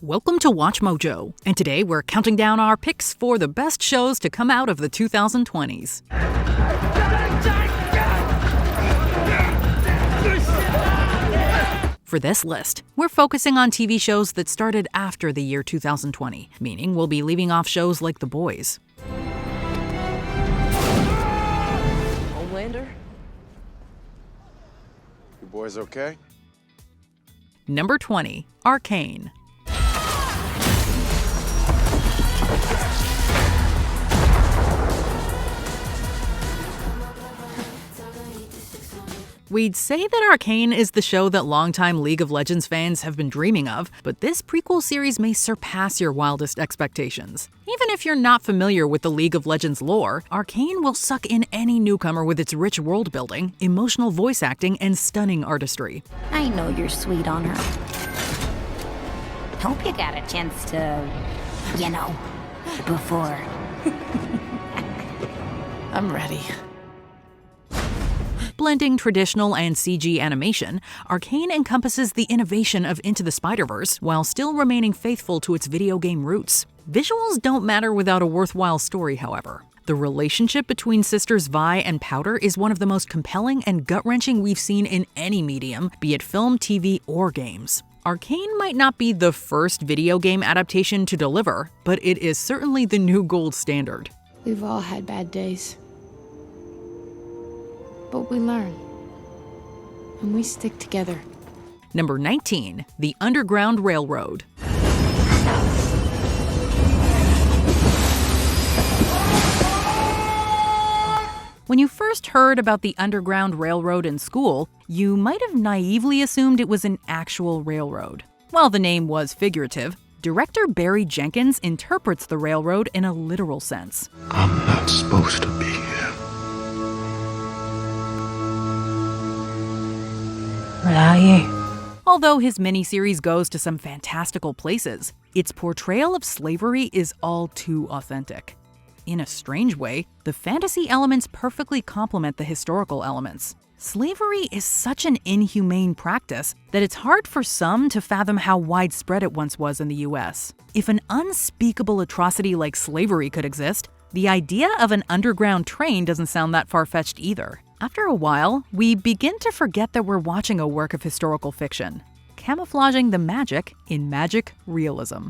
Welcome to Watch Mojo, and today we're counting down our picks for the best shows to come out of the 2020s. For this list, we're focusing on TV shows that started after the year 2020, meaning we'll be leaving off shows like The Boys. Homelander? You boys okay? Number 20, Arcane. We'd say that Arcane is the show that longtime League of Legends fans have been dreaming of, but this prequel series may surpass your wildest expectations. Even if you're not familiar with the League of Legends lore, Arcane will suck in any newcomer with its rich world building, emotional voice acting, and stunning artistry. I know you're sweet on her. Hope you got a chance to, before. I'm ready. Blending traditional and CG animation, Arcane encompasses the innovation of Into the Spider-Verse while still remaining faithful to its video game roots. Visuals don't matter without a worthwhile story, however. The relationship between sisters Vi and Powder is one of the most compelling and gut-wrenching we've seen in any medium, be it film, TV, or games. Arcane might not be the first video game adaptation to deliver, but it is certainly the new gold standard. We've all had bad days. But we learn. And we stick together. Number 19, The Underground Railroad. When you first heard about the Underground Railroad in school, you might have naively assumed it was an actual railroad. While the name was figurative, director Barry Jenkins interprets the railroad in a literal sense. I'm not supposed to be here. Where are you? Although his miniseries goes to some fantastical places, its portrayal of slavery is all too authentic. In a strange way, the fantasy elements perfectly complement the historical elements. Slavery is such an inhumane practice that it's hard for some to fathom how widespread it once was in the US. If an unspeakable atrocity like slavery could exist, the idea of an underground train doesn't sound that far-fetched either. After a while, we begin to forget that we're watching a work of historical fiction, camouflaging the magic in magic realism.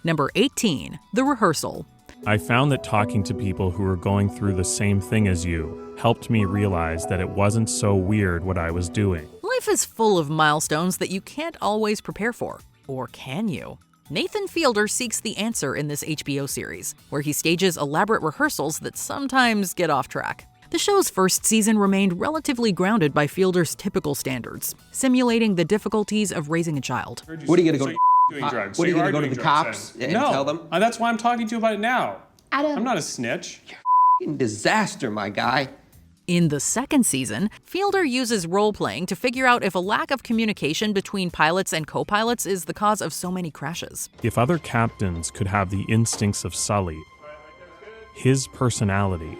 Number 18, The Rehearsal. I found that talking to people who were going through the same thing as you helped me realize that it wasn't so weird what I was doing. Life is full of milestones that you can't always prepare for. Or can you? Nathan Fielder seeks the answer in this HBO series, where he stages elaborate rehearsals that sometimes get off track. The show's first season remained relatively grounded by Fielder's typical standards, simulating the difficulties of raising a child. What are you going to go doing drugs? What are you going to go to the drugs, cops then? and No, tell them? That's why I'm talking to you about it now. Adam. I'm not a snitch. Fucking disaster, my guy. In the second season, Fielder uses role-playing to figure out if a lack of communication between pilots and co-pilots is the cause of so many crashes. If other captains could have the instincts of Sully, his personality,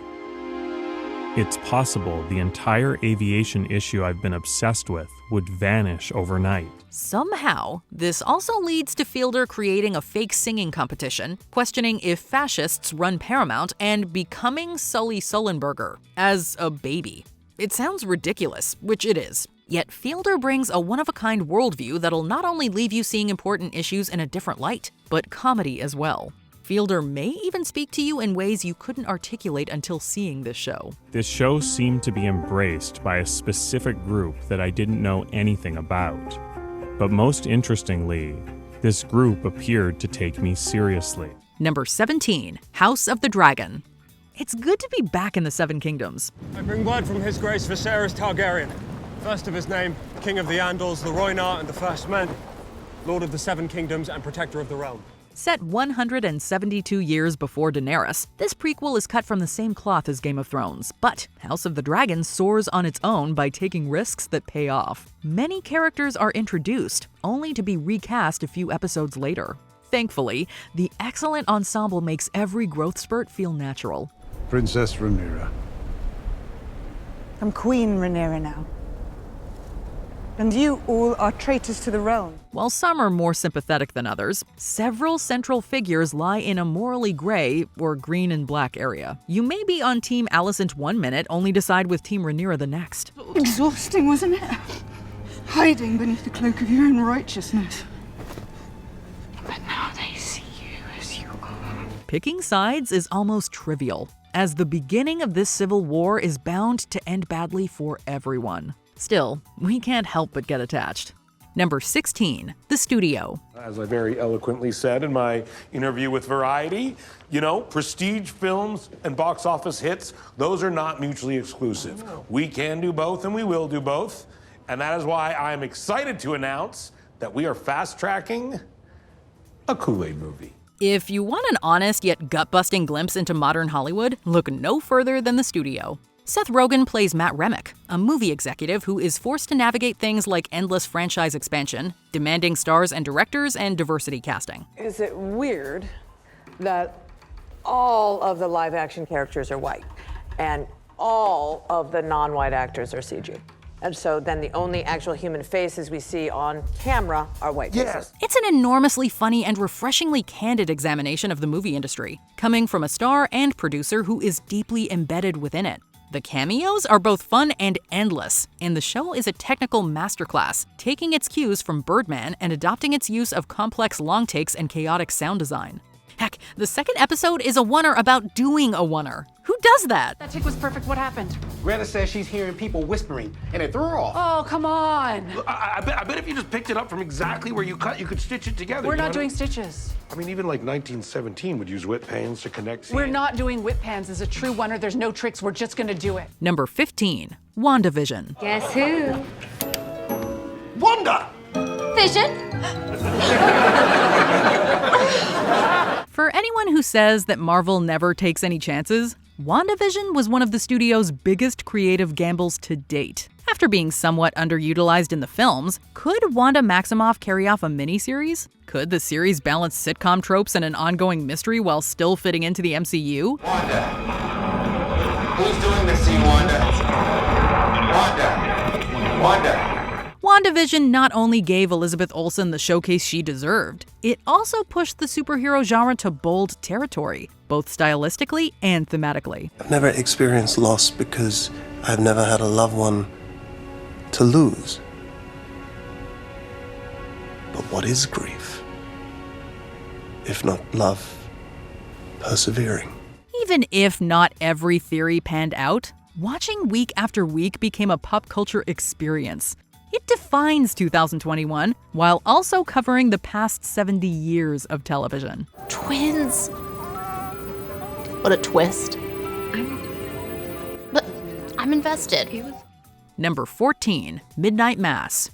it's possible the entire aviation issue I've been obsessed with would vanish overnight. Somehow, this also leads to Fielder creating a fake singing competition, questioning if fascists run Paramount, and becoming Sully Sullenberger as a baby. It sounds ridiculous, which it is. Yet Fielder brings a one-of-a-kind worldview that'll not only leave you seeing important issues in a different light, but comedy as well. Fielder may even speak to you in ways you couldn't articulate until seeing this show. This show seemed to be embraced by a specific group that I didn't know anything about. But most interestingly, this group appeared to take me seriously. Number 17, House of the Dragon. It's good to be back in the Seven Kingdoms. I bring word from His Grace Viserys Targaryen, first of his name, King of the Andals, the Rhoynar, and the First Men, Lord of the Seven Kingdoms and Protector of the Realm. Set 172 years before Daenerys, this prequel is cut from the same cloth as Game of Thrones, but House of the Dragon soars on its own by taking risks that pay off. Many characters are introduced, only to be recast a few episodes later. Thankfully, the excellent ensemble makes every growth spurt feel natural. Princess Rhaenyra. I'm Queen Rhaenyra now. And you all are traitors to the realm. While some are more sympathetic than others, several central figures lie in a morally gray or green and black area. You may be on Team Alicent 1 minute, only to side with Team Rhaenyra the next. Exhausting, wasn't it? Hiding beneath the cloak of your own righteousness. But now they see you as you are. Picking sides is almost trivial, as the beginning of this civil war is bound to end badly for everyone. Still, we can't help but get attached. Number 16, The Studio. As I very eloquently said in my interview with Variety, prestige films and box office hits, those are not mutually exclusive. We can do both and we will do both. And that is why I'm excited to announce that we are fast-tracking a Kool-Aid movie. If you want an honest yet gut-busting glimpse into modern Hollywood, look no further than The Studio. Seth Rogen plays Matt Remick, a movie executive who is forced to navigate things like endless franchise expansion, demanding stars and directors, and diversity casting. Is it weird that all of the live-action characters are white and all of the non-white actors are CG? And so then the only actual human faces we see on camera are white faces. It's an enormously funny and refreshingly candid examination of the movie industry, coming from a star and producer who is deeply embedded within it. The cameos are both fun and endless, and the show is a technical masterclass, taking its cues from Birdman and adopting its use of complex long takes and chaotic sound design. Heck, the second episode is a oneer about doing a oneer. Who does that? That take was perfect. What happened? Greta says she's hearing people whispering, and it threw her off. Oh, come on. I bet if you just picked it up from exactly where you cut, you could stitch it together. We're not doing stitches. I mean, even like 1917 would use whip pans to connect scenes. We're not doing whip pans. As a true oneer, there's no tricks. We're just gonna do it. Number 15, WandaVision. Guess who? Wanda! Vision? For anyone who says that Marvel never takes any chances, WandaVision was one of the studio's biggest creative gambles to date. After being somewhat underutilized in the films, could Wanda Maximoff carry off a miniseries? Could the series balance sitcom tropes and an ongoing mystery while still fitting into the MCU? Wanda. Who's doing this to you, Wanda? Wanda. Wanda. WandaVision not only gave Elizabeth Olsen the showcase she deserved, it also pushed the superhero genre to bold territory, both stylistically and thematically. I've never experienced loss because I've never had a loved one to lose. But what is grief, if not love persevering? Even if not every theory panned out, watching week after week became a pop culture experience. It defines 2021, while also covering the past 70 years of television. Twins. What a twist. But I'm invested. Number 14, Midnight Mass.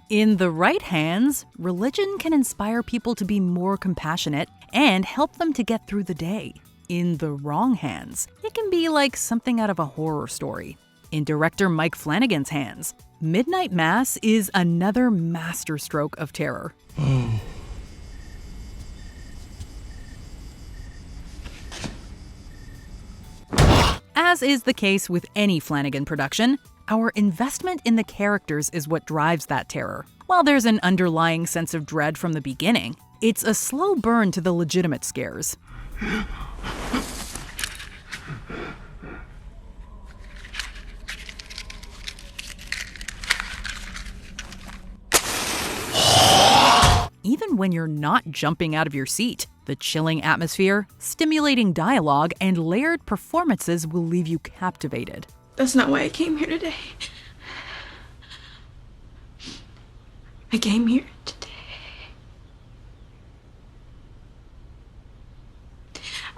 In the right hands, religion can inspire people to be more compassionate and help them to get through the day. In the wrong hands, it can be like something out of a horror story. In director Mike Flanagan's hands, Midnight Mass is another masterstroke of terror. As is the case with any Flanagan production, our investment in the characters is what drives that terror. While there's an underlying sense of dread from the beginning, it's a slow burn to the legitimate scares. Even when you're not jumping out of your seat, the chilling atmosphere, stimulating dialogue, and layered performances will leave you captivated. That's not why I came here today. I came here today.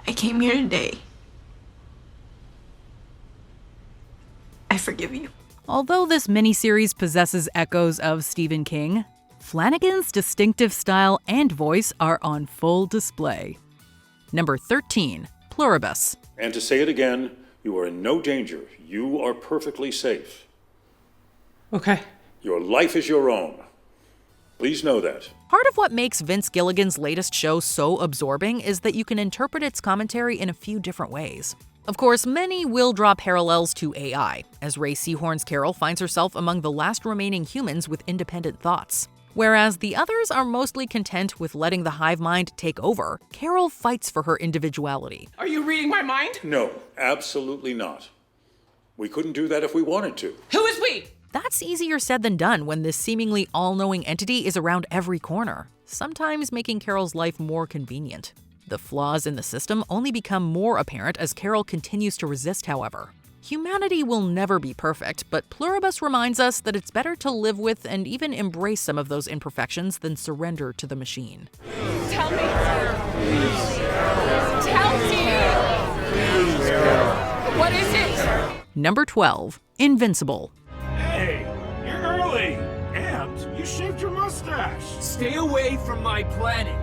I came here today. I forgive you. Although this miniseries possesses echoes of Stephen King, Flanagan's distinctive style and voice are on full display. Number 13, Pluribus. And to say it again, you are in no danger. You are perfectly safe. Okay. Your life is your own. Please know that. Part of what makes Vince Gilligan's latest show so absorbing is that you can interpret its commentary in a few different ways. Of course, many will draw parallels to AI, as Ray Seahorn's Carol finds herself among the last remaining humans with independent thoughts. Whereas the others are mostly content with letting the hive mind take over, Carol fights for her individuality. Are you reading my mind? No, absolutely not. We couldn't do that if we wanted to. Who is we? That's easier said than done when this seemingly all-knowing entity is around every corner, sometimes making Carol's life more convenient. The flaws in the system only become more apparent as Carol continues to resist, however. Humanity will never be perfect, but Pluribus reminds us that it's better to live with and even embrace some of those imperfections than surrender to the machine. Tell me. Tell me. What is it? Number 12. Invincible. Hey, you're early. And you shaved your mustache. Stay away from my planet.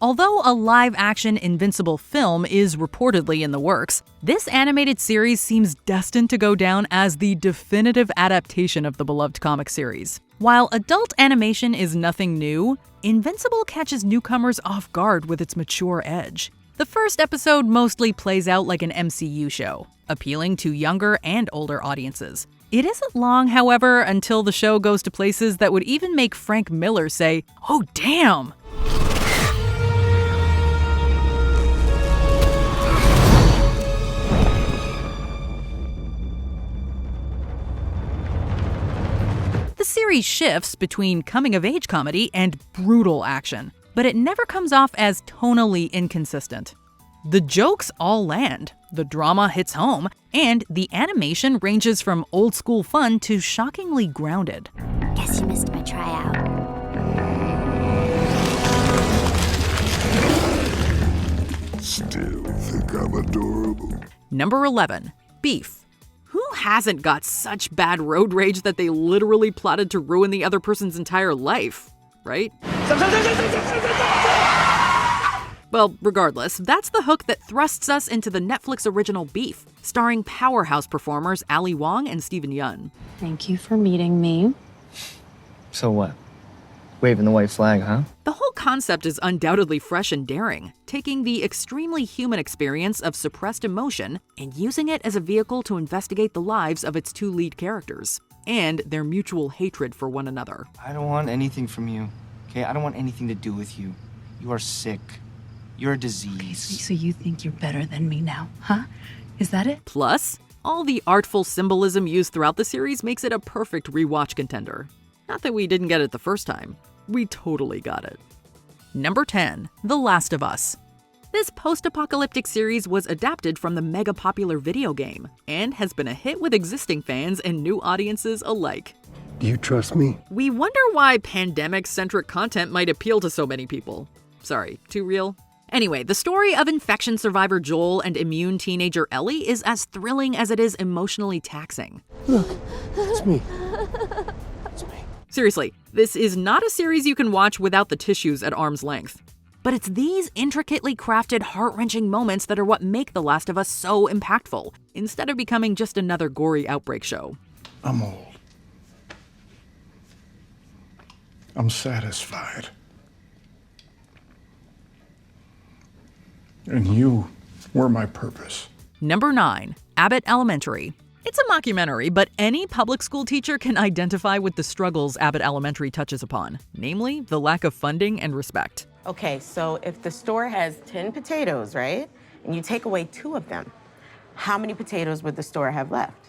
Although a live-action Invincible film is reportedly in the works, this animated series seems destined to go down as the definitive adaptation of the beloved comic series. While adult animation is nothing new, Invincible catches newcomers off guard with its mature edge. The first episode mostly plays out like an MCU show, appealing to younger and older audiences. It isn't long, however, until the show goes to places that would even make Frank Miller say, "Oh, damn!" The series shifts between coming-of-age comedy and brutal action, but it never comes off as tonally inconsistent. The jokes all land, the drama hits home, and the animation ranges from old-school fun to shockingly grounded. Guess you missed my tryout. Still think I'm adorable. Number 11. Beef. Who hasn't got such bad road rage that they literally plotted to ruin the other person's entire life, right? Well, regardless, that's the hook that thrusts us into the Netflix original Beef, starring powerhouse performers Ali Wong and Steven Yeun. Thank you for meeting me. So what? Waving the white flag, huh? The whole concept is undoubtedly fresh and daring, taking the extremely human experience of suppressed emotion and using it as a vehicle to investigate the lives of its two lead characters, and their mutual hatred for one another. I don't want anything from you, okay? I don't want anything to do with you. You are sick. You're a disease. So you think you're better than me now, huh? Is that it? Plus, all the artful symbolism used throughout the series makes it a perfect rewatch contender. Not that we didn't get it the first time. We totally got it. Number 10. The Last of Us. This post-apocalyptic series was adapted from the mega-popular video game and has been a hit with existing fans and new audiences alike. Do you trust me? We wonder why pandemic-centric content might appeal to so many people. Sorry, too real? Anyway, the story of infection survivor Joel and immune teenager Ellie is as thrilling as it is emotionally taxing. Look, it's me. It's me. Seriously, this is not a series you can watch without the tissues at arm's length. But it's these intricately crafted, heart-wrenching moments that are what make The Last of Us so impactful, instead of becoming just another gory outbreak show. I'm old. I'm satisfied. And you were my purpose. Number 9. Abbott Elementary. It's a mockumentary, but any public school teacher can identify with the struggles Abbott Elementary touches upon, namely the lack of funding and respect. Okay, so if the store has 10 potatoes, right, and you take away 2 of them, how many potatoes would the store have left?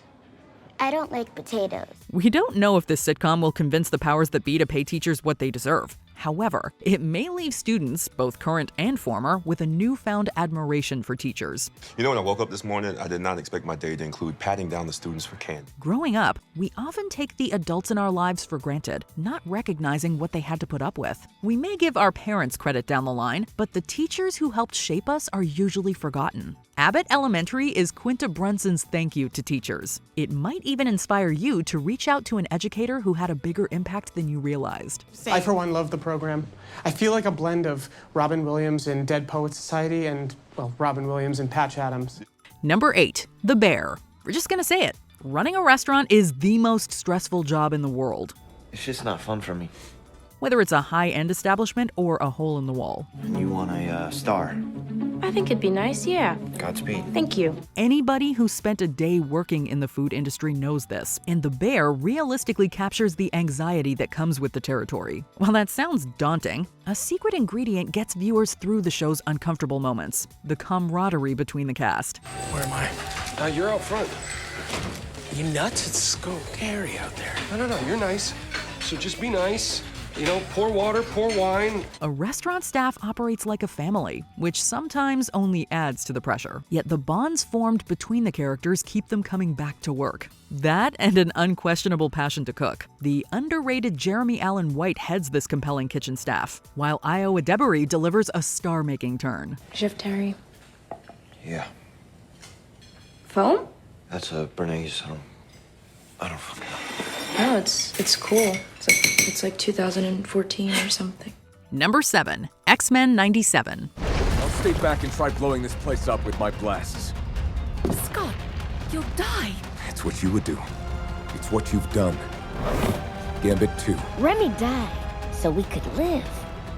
I don't like potatoes. We don't know if this sitcom will convince the powers that be to pay teachers what they deserve. However, it may leave students, both current and former, with a newfound admiration for teachers. You know, when I woke up this morning, I did not expect my day to include patting down the students for candy. Growing up, we often take the adults in our lives for granted, not recognizing what they had to put up with. We may give our parents credit down the line, but the teachers who helped shape us are usually forgotten. Abbott Elementary is Quinta Brunson's thank you to teachers. It might even inspire you to reach out to an educator who had a bigger impact than you realized. I, for one, love the program. I feel like a blend of Robin Williams in Dead Poets Society and, well, Robin Williams and Patch Adams. Number 8. The Bear. We're just gonna say it. Running a restaurant is the most stressful job in the world. It's just not fun for me. Whether it's a high-end establishment or a hole in the wall. You want a star? I think it'd be nice, yeah. Godspeed. Thank you. Anybody who spent a day working in the food industry knows this, and The Bear realistically captures the anxiety that comes with the territory. While that sounds daunting, a secret ingredient gets viewers through the show's uncomfortable moments, the camaraderie between the cast. Where am I? You're out front. You nuts? It's scary out there. No, you're nice. So just be nice. You know, pour water, pour wine. A restaurant staff operates like a family, which sometimes only adds to the pressure. Yet the bonds formed between the characters keep them coming back to work. That and an unquestionable passion to cook. The underrated Jeremy Allen White heads this compelling kitchen staff, while Io Adebari delivers a star-making turn. Chef Terry. Yeah. Foam? That's a Bernays. I don't fucking know. Oh, it's cool. It's like 2014 or something. Number 7, X-Men 97. I'll stay back and try blowing this place up with my blasts. Scott, you'll die. That's what you would do. It's what you've done. Gambit 2. Remy died so we could live.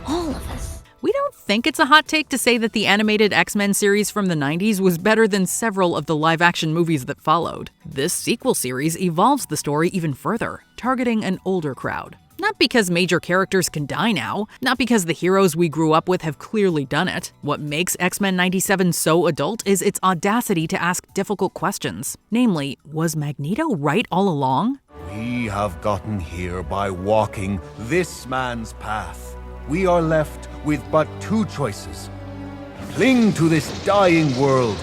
All of us. We don't think it's a hot take to say that the animated X-Men series from the 90s was better than several of the live-action movies that followed. This sequel series evolves the story even further, targeting an older crowd. Not because major characters can die now, not because the heroes we grew up with have clearly done it. What makes X-Men 97 so adult is its audacity to ask difficult questions. Namely, was Magneto right all along? We have gotten here by walking this man's path. We are left with but two choices. Cling to this dying world,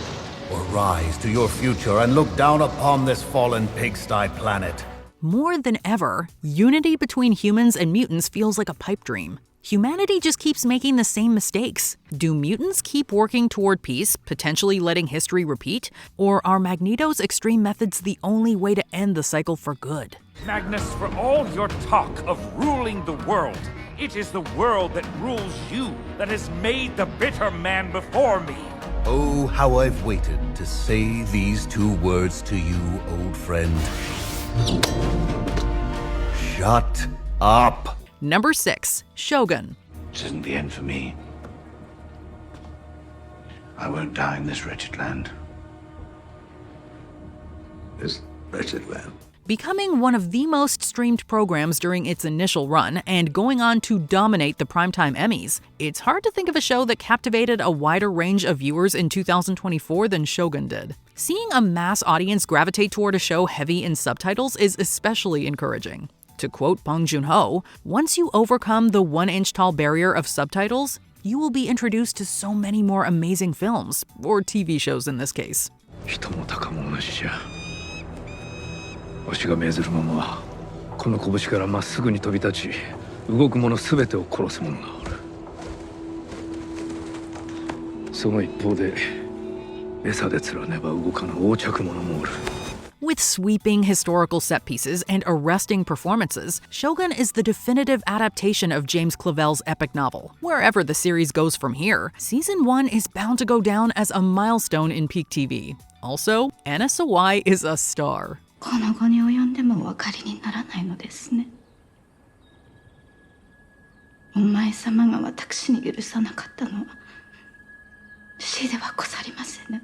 or rise to your future and look down upon this fallen pigsty planet. More than ever, unity between humans and mutants feels like a pipe dream. Humanity just keeps making the same mistakes. Do mutants keep working toward peace, potentially letting history repeat? Or are Magneto's extreme methods the only way to end the cycle for good? Magnus, for all your talk of ruling the world, it is the world that rules you that has made the bitter man before me. Oh, how I've waited to say these two words to you, old friend. Shut up. Number 6, Shogun. This isn't the end for me. I won't die in this wretched land. This wretched land. Becoming one of the most streamed programs during its initial run and going on to dominate the primetime Emmys, it's hard to think of a show that captivated a wider range of viewers in 2024 than Shogun did. Seeing a mass audience gravitate toward a show heavy in subtitles is especially encouraging. To quote Bong Joon-ho, once you overcome the 1-inch-tall barrier of subtitles, you will be introduced to so many more amazing films, or TV shows in this case. わしが命ずる者はこの拳からまっすぐに飛び立ち動く者すべてを殺す者がおるその一方で餌で釣らねば動かぬ横着者もおる With sweeping historical set pieces and arresting performances, Shogun is the definitive adaptation of James Clavell's epic novel. Wherever the series goes from here, Season 1 is bound to go down as a milestone in peak TV. Also, Anna Sawai is a star. この後に及んでもお分かりにならないのですね。お前様が私に許さなかったのは死ではござりませぬ。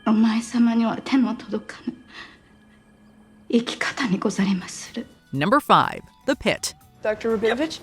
お前様には手の届かぬ生き方にござりまする。Number 5, The Pit. Dr. Rabinovich?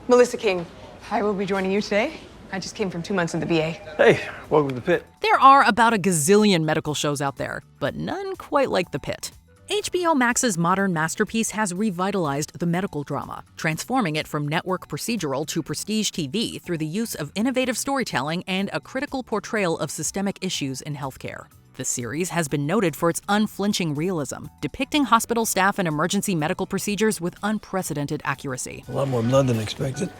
Melissa King. I will be joining you today. I just came from 2 months in the VA. Hey, welcome to the Pit. There are about a gazillion medical shows out there, but none quite like The Pit. HBO Max's modern masterpiece has revitalized the medical drama, transforming it from network procedural to prestige TV through the use of innovative storytelling and a critical portrayal of systemic issues in healthcare. The series has been noted for its unflinching realism, depicting hospital staff and emergency medical procedures with unprecedented accuracy. A lot more blood than expected.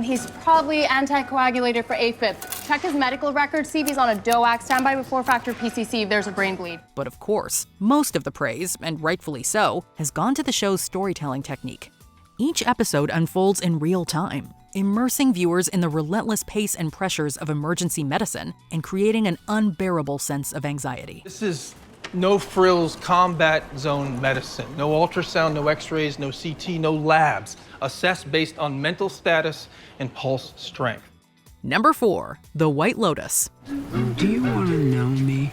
He's probably anticoagulated for AFib. Check his medical record, see if he's on a DOAC, standby with 4-factor PCC if there's a brain bleed. But of course, most of the praise, and rightfully so, has gone to the show's storytelling technique. Each episode unfolds in real time, immersing viewers in the relentless pace and pressures of emergency medicine and creating an unbearable sense of anxiety. This is No frills combat zone medicine. No ultrasound, no x-rays, no CT, no labs. Assessed based on mental status and pulse strength. Number 4, The White Lotus. Do you want to know me?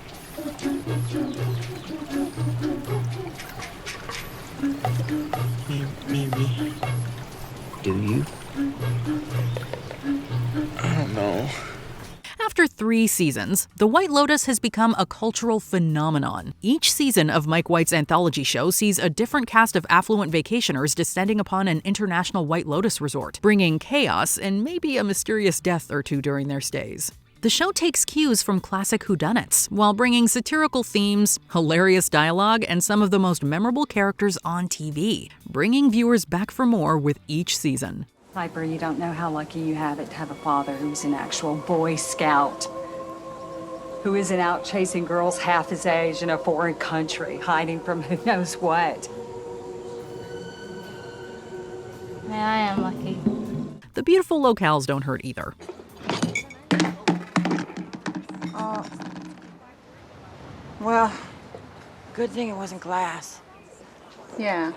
Maybe. Do you? I don't know. After 3 seasons, The White Lotus has become a cultural phenomenon. Each season of Mike White's anthology show sees a different cast of affluent vacationers descending upon an international White Lotus resort, bringing chaos and maybe a mysterious death or two during their stays. The show takes cues from classic whodunits, while bringing satirical themes, hilarious dialogue, and some of the most memorable characters on TV, bringing viewers back for more with each season. Piper, you don't know how lucky you have it to have a father who's an actual Boy Scout, who isn't out chasing girls half his age in a foreign country, hiding from who knows what. Yeah, I am lucky. The beautiful locales don't hurt either. Well, good thing it wasn't glass. Yeah.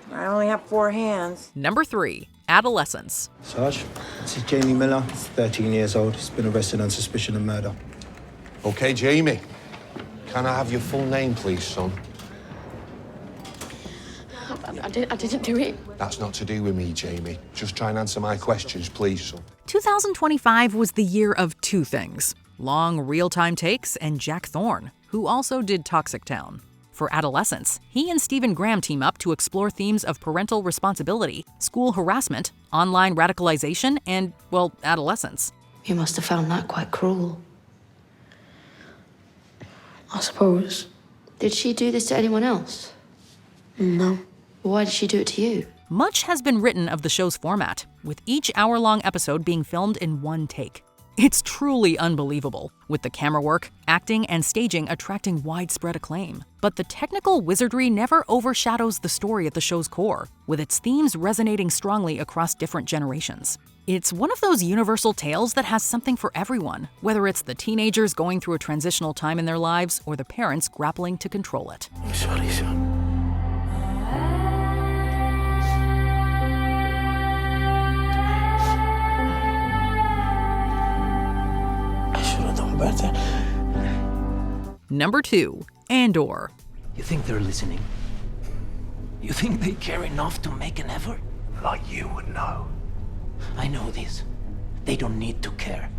I only have 4 hands. Number 3, Adolescence. Sarge, this is Jamie Miller. He's 13 years old. He's been arrested on suspicion of murder. Okay, Jamie. Can I have your full name, please, son? I didn't do it. That's not to do with me, Jamie. Just try and answer my questions, please, son. 2025 was the year of 2 things: long real-time takes and Jack Thorne, who also did Toxic Town. For Adolescence, he and Stephen Graham team up to explore themes of parental responsibility, school harassment, online radicalization, and, well, adolescence. You must have found that quite cruel. I suppose. Did she do this to anyone else? No. Why did she do it to you? Much has been written of the show's format, with each hour-long episode being filmed in one take. It's truly unbelievable, with the camera work, acting, and staging attracting widespread acclaim. But the technical wizardry never overshadows the story at the show's core, with its themes resonating strongly across different generations. It's one of those universal tales that has something for everyone, whether it's the teenagers going through a transitional time in their lives or the parents grappling to control it. I'm sorry, son. Better. Number 2, Andor. You think they're listening? You think they care enough to make an effort? Like you would know. I know this. They don't need to care.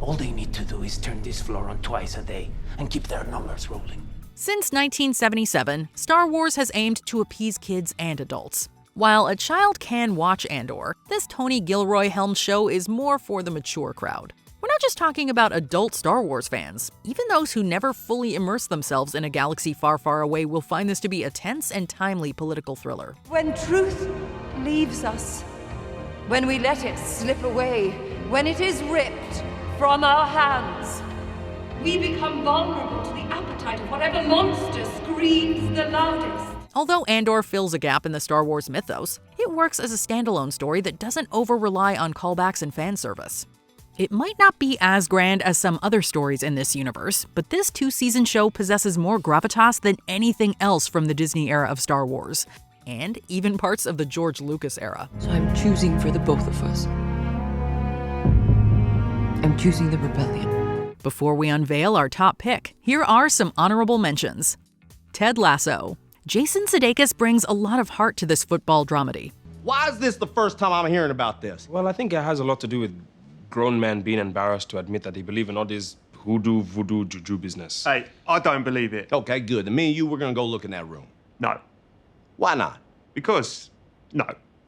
All they need to do is turn this floor on twice a day and keep their numbers rolling. Since 1977, Star Wars has aimed to appease kids and adults. While a child can watch Andor, this Tony Gilroy-helmed show is more for the mature crowd. We're not just talking about adult Star Wars fans. Even those who never fully immerse themselves in a galaxy far, far away will find this to be a tense and timely political thriller. When truth leaves us, when we let it slip away, when it is ripped from our hands, we become vulnerable to the appetite of whatever monster screams the loudest. Although Andor fills a gap in the Star Wars mythos, it works as a standalone story that doesn't over-rely on callbacks and fan service. It might not be as grand as some other stories in this universe, but this 2-season show possesses more gravitas than anything else from the Disney era of Star Wars, and even parts of the George Lucas era. So I'm choosing for the both of us. I'm choosing the rebellion. Before we unveil our top pick, here are some honorable mentions. Ted Lasso. Jason Sudeikis brings a lot of heart to this football dramedy. Why is this the first time I'm hearing about this? Well, I think it has a lot to do with grown men being embarrassed to admit that they believe in all this hoodoo, voodoo, juju business. Hey, I don't believe it. Okay, good. Then me and you, we're gonna go look in that room. No. Why not? Because, no.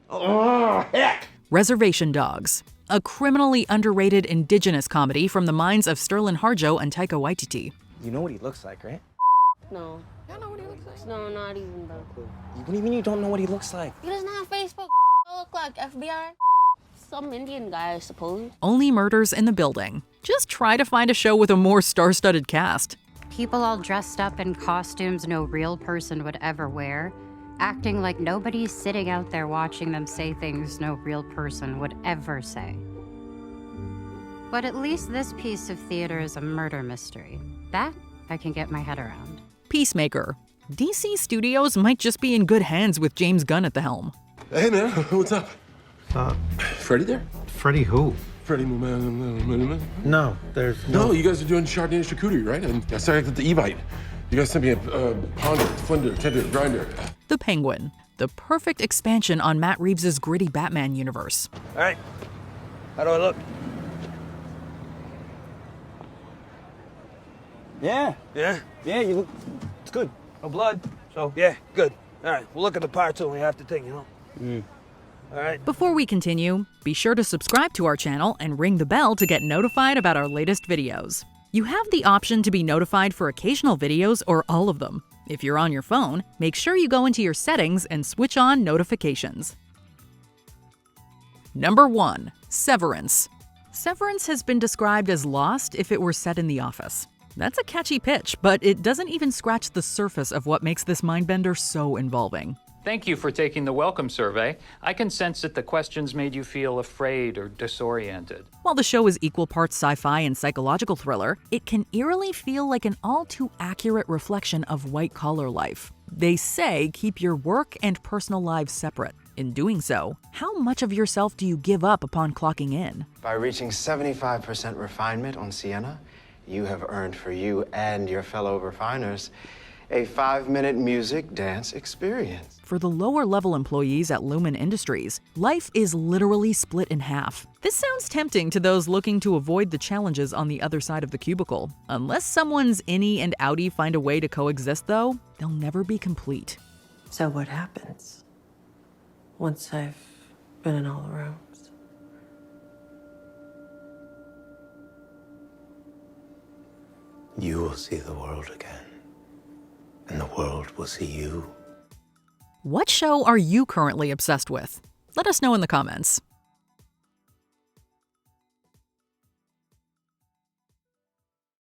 Oh, heck! Reservation Dogs. A criminally underrated indigenous comedy from the minds of Sterling Harjo and Taika Waititi. You know what he looks like, right? No. You don't know what he looks like? No, not even, bro. What do you mean you don't know what he looks like? He doesn't have Facebook. Look like FBI. Some Indian guy, I suppose. Only Murders in the Building. Just try to find a show with a more star-studded cast. People all dressed up in costumes no real person would ever wear, acting like nobody's sitting out there watching them say things no real person would ever say. But at least this piece of theater is a murder mystery. That I can get my head around. Peacemaker. DC Studios might just be in good hands with James Gunn at the helm. Hey, man, what's up? Freddie there? Freddie who? Freddie. No, there's No, you guys are doing Chardonnay charcuterie, right? And I started at the e-bite. You guys sent me a ponder, flender, tender, grinder. The Penguin. The perfect expansion on Matt Reeves' gritty Batman universe. All right. How do I look? Yeah. Yeah? Yeah, you look. It's good. No blood. So, yeah, good. All right, we'll look at the parts only half the thing, you know? All right. Before we continue, be sure to subscribe to our channel and ring the bell to get notified about our latest videos. You have the option to be notified for occasional videos or all of them. If you're on your phone, make sure you go into your settings and switch on notifications. Number 1. Severance. Severance has been described as Lost if it were set in the office. That's a catchy pitch, but it doesn't even scratch the surface of what makes this mindbender so involving. Thank you for taking the welcome survey. I can sense that the questions made you feel afraid or disoriented. While the show is equal parts sci-fi and psychological thriller, it can eerily feel like an all-too-accurate reflection of white-collar life. They say keep your work and personal lives separate. In doing so, how much of yourself do you give up upon clocking in? By reaching 75% refinement on Sienna, you have earned for you and your fellow refiners a 5-minute music dance experience. For the lower-level employees at Lumen Industries, life is literally split in half. This sounds tempting to those looking to avoid the challenges on the other side of the cubicle. Unless someone's innie and outie find a way to coexist, though, they'll never be complete. So what happens once I've been in all the rooms? You will see the world again, and the world will see you. What show are you currently obsessed with? Let us know in the comments.